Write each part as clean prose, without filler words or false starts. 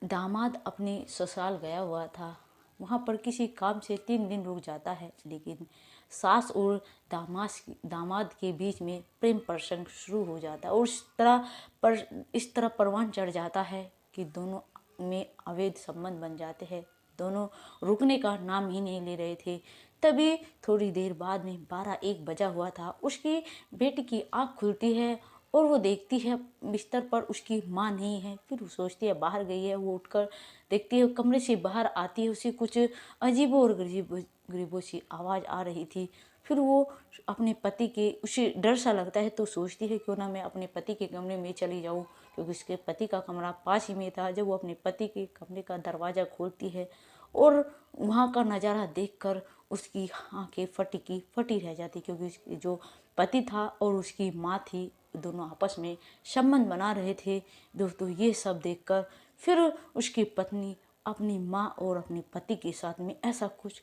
दामाद अपने ससुराल गया हुआ था। वहाँ पर किसी काम से 3 दिन रुक जाता है, लेकिन सास और दामाद के बीच में प्रेम प्रसंग शुरू हो जाता है और इस तरह परवान चढ़ जाता है कि दोनों में अवैध संबंध बन जाते हैं। दोनों रुकने का नाम ही नहीं ले रहे थे। तभी थोड़ी देर बाद में 12-1 बजा हुआ था। उसकी बेटी की आँख खुलती है और वो देखती है बिस्तर पर उसकी माँ नहीं है। फिर वो सोचती है बाहर गई है। वो उठकर देखती है, कमरे से बाहर आती है, उसे कुछ अजीबो और गरीबों सी आवाज़ आ रही थी। फिर वो अपने पति के, उसे डर सा लगता है तो सोचती है क्यों ना मैं अपने पति के कमरे में चली जाऊँ, क्योंकि उसके पति का कमरा पास ही में था। जब वो अपने पति के कमरे का दरवाज़ा खोलती है और वहाँ का नज़ारा देखकर उसकी आंखें फटी की फटी रह जाती, क्योंकि उसकी जो पति था और उसकी माँ थी, दोनों आपस में संबंध बना रहे थे। दोस्तों, ये सब देखकर फिर उसकी पत्नी अपनी माँ और अपने पति के साथ में ऐसा कुछ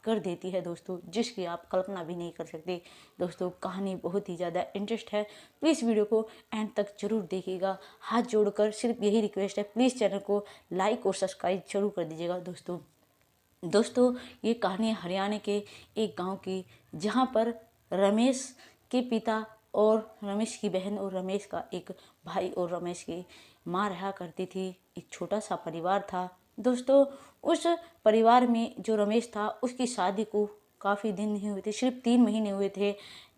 कर देती है दोस्तों, जिसकी आप कल्पना भी नहीं कर सकते। दोस्तों, कहानी बहुत ही ज़्यादा इंटरेस्ट है। प्लीज़ वीडियो को एंड तक जरूर देखिएगा। हाथ जोड़कर सिर्फ यही रिक्वेस्ट है, प्लीज़ चैनल को लाइक और सब्सक्राइब जरूर कर दीजिएगा। दोस्तों, ये कहानी हरियाणा के एक गांव की, जहां पर रमेश के पिता और रमेश की बहन और रमेश का एक भाई और रमेश की माँ रहा करती थी। एक छोटा सा परिवार था। दोस्तों, उस परिवार में जो रमेश था, उसकी शादी को काफ़ी दिन नहीं हुए थे, सिर्फ 3 महीने हुए थे।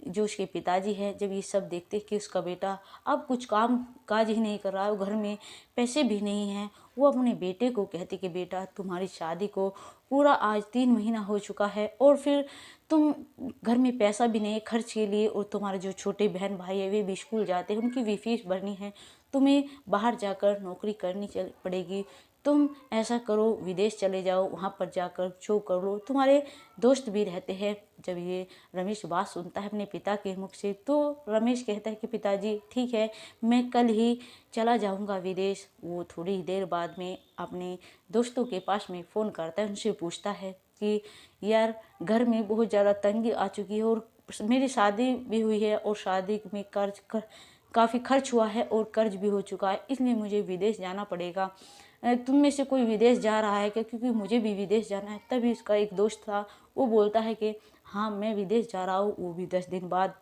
जो उसके पिताजी है, जब ये सब देखते कि उसका बेटा अब कुछ काम काज ही नहीं कर रहा है, घर में पैसे भी नहीं हैं, वो अपने बेटे को कहते कि बेटा, तुम्हारी शादी को पूरा आज 3 महीना हो चुका है और फिर तुम घर में पैसा भी नहीं है खर्च के लिए, और तुम्हारे जो छोटे बहन भाई है वे भी स्कूल जाते हैं, उनकी भी फीस भरनी है, तुम्हें बाहर जाकर नौकरी करनी पड़ेगी। तुम ऐसा करो, विदेश चले जाओ, वहाँ पर जाकर जो कर लो, तुम्हारे दोस्त भी रहते हैं। जब ये रमेश बात सुनता है अपने पिता के मुख से, तो रमेश कहता है कि पिताजी ठीक है, मैं कल ही चला जाऊँगा विदेश। वो थोड़ी देर बाद में अपने दोस्तों के पास में फ़ोन करता है, उनसे पूछता है कि यार, घर में बहुत ज़्यादा तंगी आ चुकी है और मेरी शादी भी हुई है और शादी में काफ़ी खर्च हुआ है और कर्ज भी हो चुका है, इसलिए मुझे विदेश जाना पड़ेगा। तुम में से कोई विदेश जा रहा है क्या, क्योंकि मुझे भी विदेश जाना है। तभी उसका एक दोस्त था, वो बोलता है कि हाँ, मैं विदेश जा रहा हूँ, वो भी 10 दिन बाद।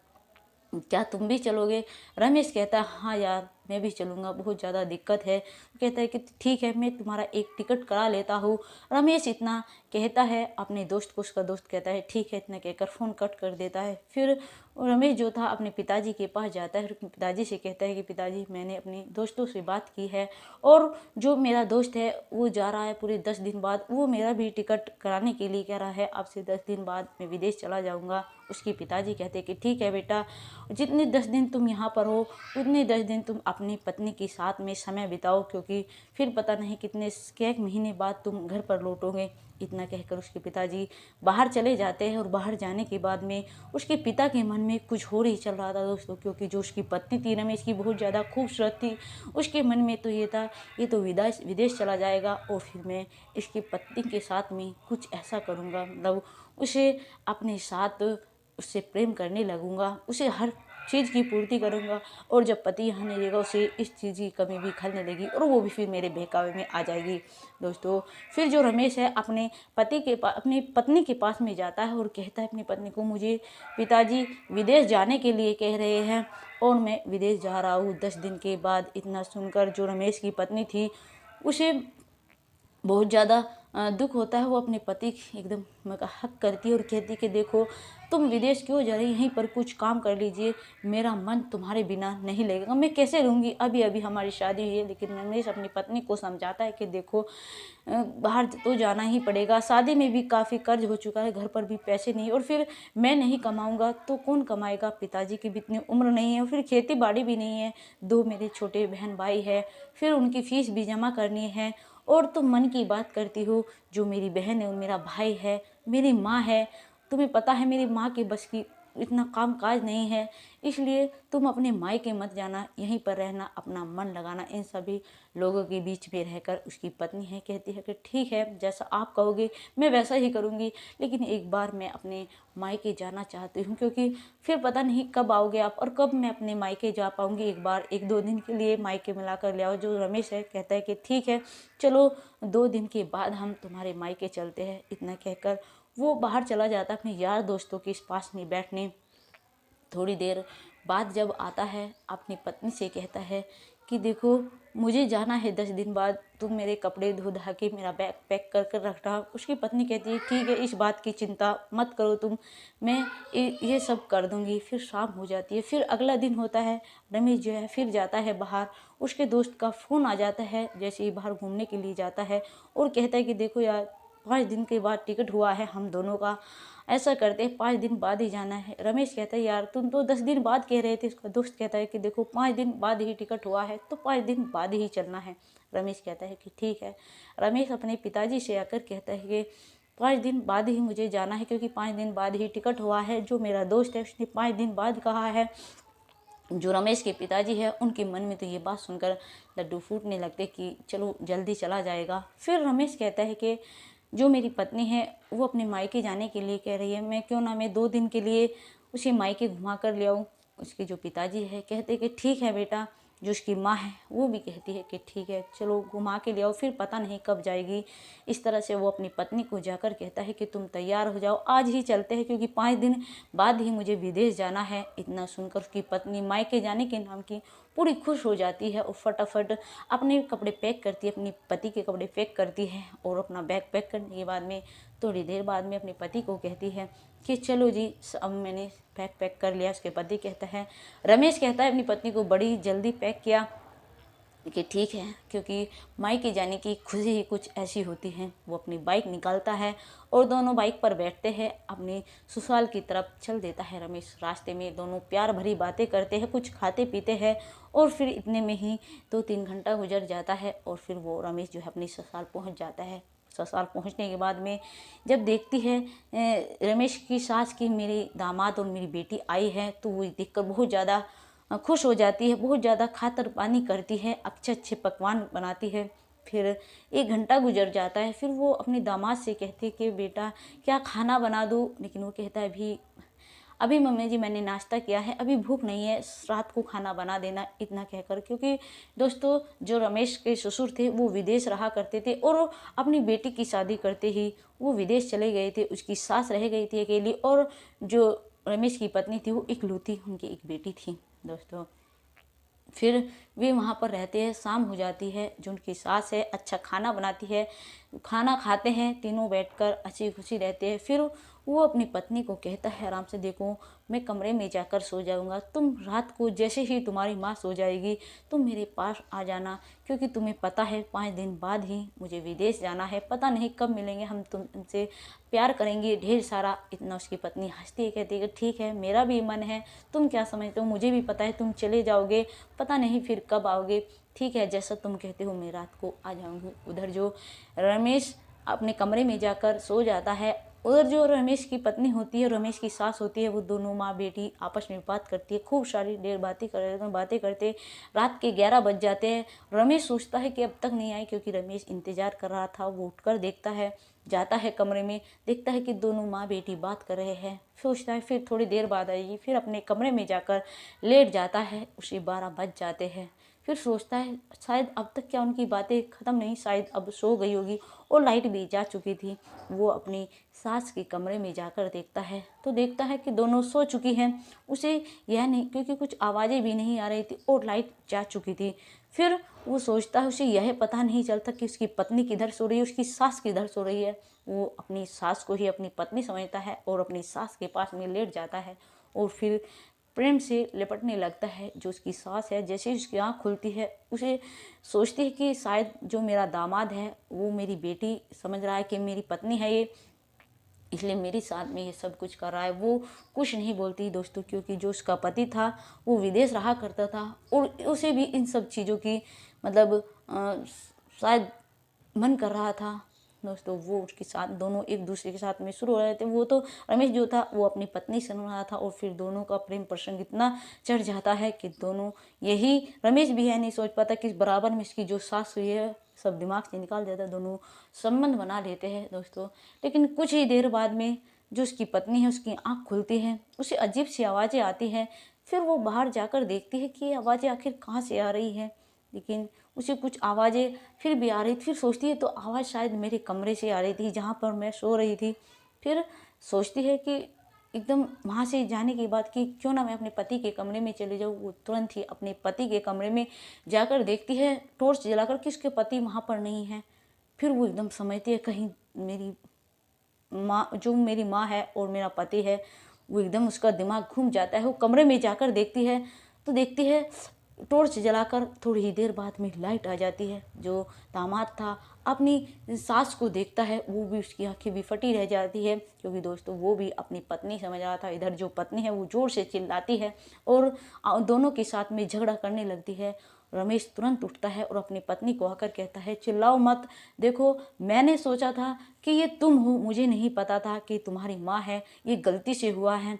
क्या तुम भी चलोगे? रमेश कहता है हाँ यार, मैं भी चलूँगा, बहुत ज़्यादा दिक्कत है। कहता है कि ठीक है, मैं तुम्हारा एक टिकट करा लेता हूँ। रमेश इतना कहता है अपने दोस्त को, उसका दोस्त कहता है ठीक है, इतना कहकर फ़ोन कट कर देता है। फिर रमेश जो था अपने पिताजी के पास जाता है, पिताजी से कहता है कि पिताजी, मैंने अपने दोस्तों से बात की है और जो मेरा दोस्त है वो जा रहा है पूरे 10 दिन बाद, वो मेरा भी टिकट कराने के लिए कह रहा है, अब से 10 दिन बाद मैं विदेश चला जाऊँगा। उसके पिताजी कहते हैं कि ठीक है बेटा, जितने 10 दिन तुम यहाँ पर हो, उतने 10 दिन तुम अपनी पत्नी के साथ में समय बिताओ, क्योंकि फिर पता नहीं कितने एक महीने बाद तुम घर पर लौटोगे। इतना कहकर उसके पिताजी बाहर चले जाते हैं और बाहर जाने के बाद में उसके पिता के मन में कुछ और ही चल रहा था दोस्तों, क्योंकि जो उसकी पत्नी थी रमेश की, बहुत ज़्यादा खूबसूरत थी। उसके मन में तो ये था, ये तो विदेश चला जाएगा और फिर मैं इसकी पत्नी के साथ में कुछ ऐसा करूँगा, मतलब उसे अपने साथ उससे प्रेम करने लगूंगा, उसे हर चीज़ की पूर्ति करूंगा, और जब पति यहाँ नहीं रहेगा उसे इस चीज़ की कमी भी खलने लगी और वो भी फिर मेरे बहकावे में आ जाएगी। दोस्तों, फिर जो रमेश है अपने अपनी पत्नी के पास में जाता है और कहता है अपनी पत्नी को, मुझे पिताजी विदेश जाने के लिए कह रहे हैं और मैं विदेश जा रहा हूँ 10 दिन के बाद। इतना सुनकर जो रमेश की पत्नी थी, उसे बहुत ज़्यादा दुख होता है। वो अपने पति एकदम हक करती है और कहती है कि देखो, तुम विदेश क्यों जा रही, यहीं पर कुछ काम कर लीजिए, मेरा मन तुम्हारे बिना नहीं लगेगा, मैं कैसे रहूँगी, अभी अभी हमारी शादी हुई है। लेकिन रमेश अपनी पत्नी को समझाता है कि देखो, बाहर तो जाना ही पड़ेगा, शादी में भी काफ़ी कर्ज हो चुका है, घर पर भी पैसे नहीं, और फिर मैं नहीं कमाऊँगा तो कौन कमाएगा, पिताजी की भी इतनी उम्र नहीं है और फिर खेती बाड़ी भी नहीं है, 2 मेरे छोटे बहन भाई है, फिर उनकी फ़ीस भी जमा करनी है, और तुम मन की बात करती हो, जो मेरी बहन है और मेरा भाई है, मेरी माँ है, तुम्हें पता है मेरी माँ के बस की इतना काम काज नहीं है, इसलिए तुम अपने मायके मत जाना, यहीं पर रहना, अपना मन लगाना इन सभी लोगों के बीच में रहकर। उसकी पत्नी है कहती है कि ठीक है, जैसा आप कहोगे मैं वैसा ही करूँगी, लेकिन एक बार मैं अपने मायके जाना चाहती हूँ, क्योंकि फिर पता नहीं कब आओगे आप और कब मैं अपने मायके जा पाऊँगी। एक बार 1-2 दिन के लिए मायके मिला कर ले आओ। जो रमेश है कहता है कि ठीक है, चलो 2 दिन के बाद हम तुम्हारे मायके चलते हैं। इतना कहकर वो बाहर चला जाता अपने यार दोस्तों के पास में बैठने। थोड़ी देर बाद जब आता है, अपनी पत्नी से कहता है कि देखो मुझे जाना है 10 दिन बाद, तुम मेरे कपड़े धो धा के मेरा बैग पैक कर कर रखना। उसकी पत्नी कहती है ठीक है, इस बात की चिंता मत करो तुम, मैं ये सब कर दूंगी। फिर शाम हो जाती है, फिर अगला दिन होता है। रमेश जो है फिर जाता है बाहर, उसके दोस्त का फ़ोन आ जाता है जैसे ही बाहर घूमने के लिए जाता है, और कहता है कि देखो यार 5 दिन के बाद टिकट हुआ है हम दोनों का, ऐसा करते हैं 5 दिन बाद ही जाना है। रमेश कहता है यार तुम तो 10 दिन बाद कह रहे थे। उसका दोस्त कहता है कि देखो 5 दिन बाद ही टिकट हुआ है तो 5 दिन बाद ही चलना है। रमेश कहता है कि ठीक है। रमेश अपने पिताजी से आकर कहता है कि 5 दिन बाद ही मुझे जाना है, क्योंकि 5 दिन बाद ही टिकट हुआ है। जो मेरा दोस्त है उसने 5 दिन बाद कहा है। जो रमेश के पिताजी है उनके मन में तो ये बात सुनकर लड्डू फूटने लगते कि चलो जल्दी चला जाएगा। फिर रमेश कहता है कि जो मेरी पत्नी है वो अपने मायके जाने के लिए कह रही है, मैं क्यों ना मैं 2 दिन के लिए उसे मायके घुमा कर ले आऊँ। उसके जो पिताजी है कहते कि ठीक है बेटा। जो उसकी माँ है वो भी कहती है कि ठीक है, चलो घुमा के ले आओ, फिर पता नहीं कब जाएगी। इस तरह से वो अपनी पत्नी को जाकर कहता है कि तुम तैयार हो जाओ, आज ही चलते हैं, क्योंकि 5 दिन बाद ही मुझे विदेश जाना है। इतना सुनकर उसकी पत्नी मायके जाने के नाम की पूरी खुश हो जाती है और फटाफट अपने कपड़े पैक करती है, अपने पति के कपड़े पैक करती है, और अपना बैग पैक करने के बाद में थोड़ी देर बाद में अपने पति को कहती है कि चलो जी अब मैंने बैग पैक कर लिया। उसके पति कहता है, रमेश कहता है अपनी पत्नी को बड़ी जल्दी पैक किया कि ठीक है, क्योंकि मायके जाने की खुशी ही कुछ ऐसी होती है। वो अपनी बाइक निकालता है और दोनों बाइक पर बैठते हैं, अपनी ससुराल की तरफ चल देता है रमेश। रास्ते में दोनों प्यार भरी बातें करते हैं, कुछ खाते पीते हैं, और फिर इतने में ही 2-3 घंटा गुजर जाता है और फिर वो रमेश जो है अपनी ससुराल पहुंच जाता है। ससुराल पहुंचने के बाद में जब देखती है रमेश की सास की मेरी दामाद और मेरी बेटी आई है, तो वो देखकर बहुत ज़्यादा खुश हो जाती है, बहुत ज़्यादा खातर पानी करती है, अच्छे अच्छे पकवान बनाती है। फिर 1 घंटा गुजर जाता है, फिर वो अपने दामाद से कहती है कि बेटा क्या खाना बना दूँ, लेकिन वो कहता है अभी मम्मी जी मैंने नाश्ता किया है, अभी भूख नहीं है, रात को खाना बना देना। इतना कहकर, क्योंकि दोस्तों जो रमेश के ससुर थे वो विदेश रहा करते थे और अपनी बेटी की शादी करते ही वो विदेश चले गए थे। उसकी सास रह गई थी अकेली, और जो रमेश की पत्नी थी वो इकलौती उनकी एक बेटी थी दोस्तों। फिर वे वहाँ पर रहते हैं, शाम हो जाती है। जो उनकी सास है अच्छा खाना बनाती है, खाना खाते हैं, तीनों बैठकर अच्छी खुशी रहते हैं। फिर वो अपनी पत्नी को कहता है आराम से, देखो मैं कमरे में जाकर सो जाऊंगा, तुम रात को जैसे ही तुम्हारी माँ सो जाएगी तुम मेरे पास आ जाना, क्योंकि तुम्हें पता है 5 दिन बाद ही मुझे विदेश जाना है, पता नहीं कब मिलेंगे, हम तुमसे प्यार करेंगे ढेर सारा। इतना उसकी पत्नी हंसती है, कहती है कि ठीक है मेरा भी मन है, तुम क्या समझते हो, मुझे भी पता है तुम चले जाओगे, पता नहीं फिर कब आओगे, ठीक है जैसा तुम कहते हो मैं रात को आ जाऊंगी। उधर जो रमेश अपने कमरे में जाकर सो जाता है, उधर जो रमेश की पत्नी होती है, रमेश की सास होती है, वो दोनों माँ बेटी आपस में बात करती है, खूब सारी देर बातें करते रात के 11 बज जाते हैं। रमेश सोचता है कि अब तक नहीं आई, क्योंकि रमेश इंतजार कर रहा था। वो उठकर देखता है, जाता है कमरे में, देखता है कि दोनों माँ बेटी बात कर रहे हैं, सोचता है फिर थोड़ी देर बाद आएगी, फिर अपने कमरे में जाकर लेट जाता है। उसे 12 बज जाते हैं। फिर सोचता है शायद अब तक क्या उनकी बातें ख़त्म नहीं, शायद अब सो गई होगी, और लाइट भी जा चुकी थी। वो अपनी सास के कमरे में जाकर देखता है तो देखता है कि दोनों सो चुकी हैं। उसे यह नहीं, क्योंकि कुछ आवाज़ें भी नहीं आ रही थी और लाइट जा चुकी थी। फिर वो सोचता है, उसे यह पता नहीं चलता कि उसकी पत्नी किधर सो रही है, उसकी सास किधर सो रही है। वो अपनी सास को ही अपनी पत्नी समझता है और अपनी सास के पास में लेट जाता है और फिर प्रेम से लिपटने लगता है। जो उसकी सास है, जैसे ही उसकी आँख खुलती है, उसे सोचती है कि शायद जो मेरा दामाद है वो मेरी बेटी समझ रहा है कि मेरी पत्नी है ये, इसलिए मेरे साथ में ये सब कुछ कर रहा है। वो कुछ नहीं बोलती दोस्तों, क्योंकि जो उसका पति था वो विदेश रहा करता था और उसे भी इन सब चीज़ों की मतलब शायद मन कर रहा था दोस्तों वो उसके साथ दोनों एक दूसरे के साथ में शुरू हो रहे थे। वो तो रमेश जो था वो अपनी पत्नी से रहा था और फिर दोनों का प्रेम प्रसंग इतना चढ़ जाता है कि दोनों यही रमेश भी है नहीं सोच पाता कि बराबर में इसकी जो सास हुई है सब दिमाग से निकाल देता, दोनों संबंध बना लेते हैं दोस्तों। लेकिन कुछ ही देर बाद में जो उसकी पत्नी है उसकी आँख खुलती है, उसे अजीब सी आवाज़ें आती हैं। फिर वो बाहर जाकर देखती है कि ये आवाज़ें आखिर कहाँ से आ रही हैं, लेकिन उसे कुछ आवाज़ें फिर भी आ रही थी। फिर सोचती है तो आवाज़ शायद मेरे कमरे से आ रही थी जहाँ पर मैं सो रही थी। फिर सोचती है कि एकदम वहाँ से जाने के बाद कि क्यों ना मैं अपने पति के कमरे में चले जाऊँ। वो तुरंत ही अपने पति के कमरे में जाकर देखती है टॉर्च जलाकर कि उसके पति वहाँ पर नहीं है। फिर वो एकदम समझती है कहीं मेरी माँ, जो मेरी माँ है और मेरा पति है, वो एकदम उसका दिमाग घूम जाता है। वो कमरे में जाकर देखती है तो देखती है टॉर्च जलाकर थोड़ी ही देर बाद में लाइट आ जाती है। जो दामाद था अपनी सास को देखता है, वो भी उसकी आंखें भी फटी रह जाती है, क्योंकि दोस्तों वो भी अपनी पत्नी समझ रहा था। इधर जो पत्नी है वो जोर से चिल्लाती है और दोनों के साथ में झगड़ा करने लगती है। रमेश तुरंत उठता है और अपनी पत्नी को आकर कहता है चिल्लाओ मत, देखो मैंने सोचा था कि ये तुम हो, मुझे नहीं पता था कि तुम्हारी माँ है, ये गलती से हुआ है।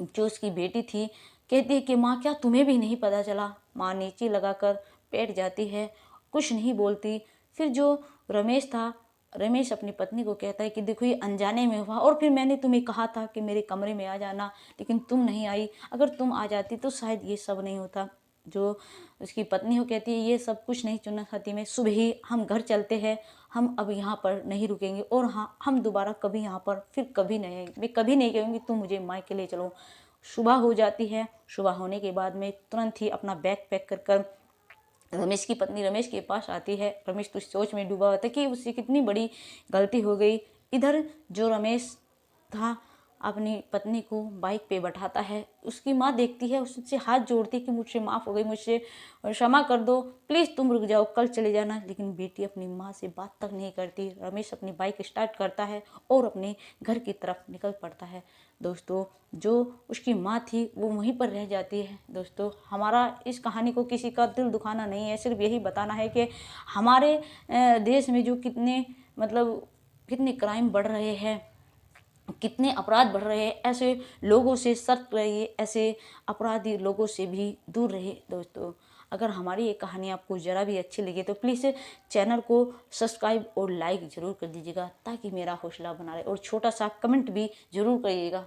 जो उसकी बेटी थी कहती है कि माँ क्या तुम्हें भी नहीं पता चला। माँ नीचे लगाकर बैठ जाती है, कुछ नहीं बोलती। फिर जो रमेश था, रमेश अपनी पत्नी को कहता है कि देखो ये अनजाने में हुआ और फिर मैंने तुम्हें कहा था कि मेरे कमरे में आ जाना, लेकिन तुम नहीं आई। अगर तुम आ जाती तो शायद ये सब नहीं होता। जो उसकी पत्नी हो कहती है ये सब कुछ नहीं चुनना चाहती मैं, सुबह ही हम घर चलते हैं, हम अब यहाँ पर नहीं रुकेंगे और हाँ हम दोबारा कभी यहाँ पर फिर कभी नहीं आएंगे। मैं कभी नहीं कहूँगी तुम मुझे मायके ले चलो। सुबह हो जाती है। सुबह होने के बाद में तुरंत ही अपना बैग पैक कर कर रमेश की पत्नी रमेश के पास आती है। रमेश तो सोच में डूबा होता है कि उससे कितनी बड़ी गलती हो गई। इधर जो रमेश था अपनी पत्नी को बाइक पे बैठाता है। उसकी माँ देखती है, उससे हाथ जोड़ती है कि मुझसे माफ़ हो गई, मुझसे क्षमा कर दो, प्लीज़ तुम रुक जाओ, कल चले जाना। लेकिन बेटी अपनी माँ से बात तक नहीं करती। रमेश अपनी बाइक स्टार्ट करता है और अपने घर की तरफ निकल पड़ता है। दोस्तों जो उसकी माँ थी वो वहीं पर रह जाती है। दोस्तों हमारा इस कहानी को किसी का दिल दुखाना नहीं है, सिर्फ यही बताना है कि हमारे देश में जो कितने क्राइम बढ़ रहे हैं, कितने अपराध बढ़ रहे हैं, ऐसे लोगों से सतर्क रहिए, ऐसे अपराधी लोगों से भी दूर रहिए। दोस्तों अगर हमारी ये कहानी आपको ज़रा भी अच्छी लगी तो प्लीज़ चैनल को सब्सक्राइब और लाइक ज़रूर कर दीजिएगा, ताकि मेरा हौसला बना रहे, और छोटा सा कमेंट भी ज़रूर करिएगा।